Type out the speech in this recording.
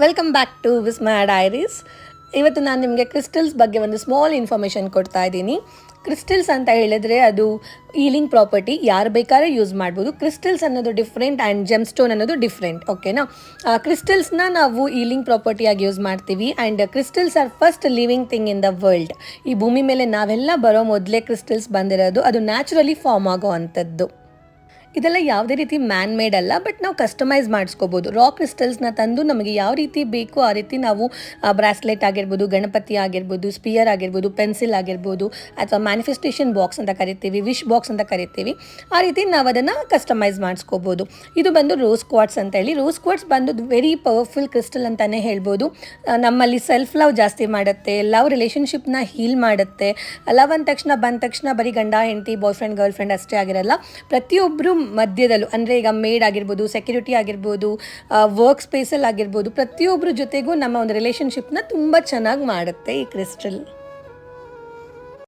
Welcome back to Vismaya diaries. ಇವತ್ತು ನಾನು ನಿಮಗೆ ಕ್ರಿಸ್ಟಲ್ಸ್ ಬಗ್ಗೆ ಒಂದು ಸ್ಮಾಲ್ ಇನ್ಫಾರ್ಮೇಷನ್ ಕೊಡ್ತಾ ಇದ್ದೀನಿ. ಕ್ರಿಸ್ಟಲ್ಸ್ ಅಂತ ಹೇಳಿದ್ರೆ ಅದು ಹೀಲಿಂಗ್ ಪ್ರಾಪರ್ಟಿ, ಯಾರು ಬೇಕಾದ್ರೆ ಯೂಸ್ ಮಾಡ್ಬೋದು. ಕ್ರಿಸ್ಟಲ್ಸ್ ಅನ್ನೋದು ಡಿಫ್ರೆಂಟ್ ಆ್ಯಂಡ್ ಜೆಮ್ ಸ್ಟೋನ್ ಅನ್ನೋದು ಡಿಫ್ರೆಂಟ್, ಓಕೆನಾ. ಕ್ರಿಸ್ಟಲ್ಸ್ನ ನಾವು ಹೀಲಿಂಗ್ ಪ್ರಾಪರ್ಟಿಯಾಗಿ ಯೂಸ್ ಮಾಡ್ತೀವಿ. And crystals are first living thing in the world. ಈ ಭೂಮಿ ಮೇಲೆ ನಾವೆಲ್ಲ ಬರೋ ಮೊದಲೇ ಕ್ರಿಸ್ಟಲ್ಸ್ ಬಂದಿರೋದು, ಅದು ನ್ಯಾಚುರಲಿ ಫಾರ್ಮ್ ಆಗೋ ಅಂಥದ್ದು. ಇದೆಲ್ಲ ಯಾವುದೇ ರೀತಿ ಮ್ಯಾನ್ ಮೇಡ್ ಅಲ್ಲ, ಬಟ್ ನಾವು ಕಸ್ಟಮೈಸ್ ಮಾಡಿಸ್ಕೋಬೋದು. ರಾ ಕ್ರಿಸ್ಟಲ್ಸ್ನ ತಂದು ನಮಗೆ ಯಾವ ರೀತಿ ಬೇಕು ಆ ರೀತಿ ನಾವು ಬ್ರಾಸ್ಲೆಟ್ ಆಗಿರ್ಬೋದು, ಗಣಪತಿ ಆಗಿರ್ಬೋದು, ಸ್ಪಿಯರ್ ಆಗಿರ್ಬೋದು, ಪೆನ್ಸಿಲ್ ಆಗಿರ್ಬೋದು, ಅಥವಾ ಮ್ಯಾನಿಫೆಸ್ಟೇಷನ್ ಬಾಕ್ಸ್ ಅಂತ ಕರಿತೀವಿ, ವಿಶ್ ಬಾಕ್ಸ್ ಅಂತ ಕರಿತೀವಿ, ಆ ರೀತಿ ನಾವು ಅದನ್ನು ಕಸ್ಟಮೈಸ್ ಮಾಡಿಸ್ಕೋಬೋದು. ಇದು ಬಂದು ರೋಸ್ ಕ್ವಾರ್ಟ್ಸ್ ಅಂತ ಹೇಳಿ. ರೋಸ್ ಕ್ವಾರ್ಟ್ಸ್ ಬಂದು ವೆರಿ ಪವರ್ಫುಲ್ ಕ್ರಿಸ್ಟಲ್ ಅಂತಲೇ ಹೇಳ್ಬೋದು. ನಮ್ಮಲ್ಲಿ ಸೆಲ್ಫ್ ಲವ್ ಜಾಸ್ತಿ ಮಾಡುತ್ತೆ, ಲವ್ ರಿಲೇಷನ್ಶಿಪ್ನ ಹೀಲ್ ಮಾಡುತ್ತೆ. ಲವ್ ಅಂದ ತಕ್ಷಣ ಬಂದ ತಕ್ಷಣ ಬರೀ ಗಂಡ ಹೆಂಡತಿ, ಬಾಯ್ ಫ್ರೆಂಡ್ ಗರ್ಲ್ ಫ್ರೆಂಡ್ ಅಷ್ಟೇ ಆಗಿರಲ್ಲ. ಪ್ರತಿಯೊಬ್ಬರು ಮಧ್ಯದಲ್ಲೂ, ಅಂದರೆ ಈಗ ಮೇಡ್ ಆಗಿರ್ಬೋದು, ಸೆಕ್ಯೂರಿಟಿ ಆಗಿರ್ಬೋದು, ವರ್ಕ್ ಸ್ಪೇಸಲ್ಲಿ ಆಗಿರ್ಬೋದು, ಪ್ರತಿಯೊಬ್ಬರ ಜೊತೆಗೂ ನಮ್ಮ ಒಂದು ರಿಲೇಷನ್ಶಿಪ್ನ ತುಂಬ ಚೆನ್ನಾಗಿ ಮಾಡುತ್ತೆ ಈ ಕ್ರಿಸ್ಟಲ್.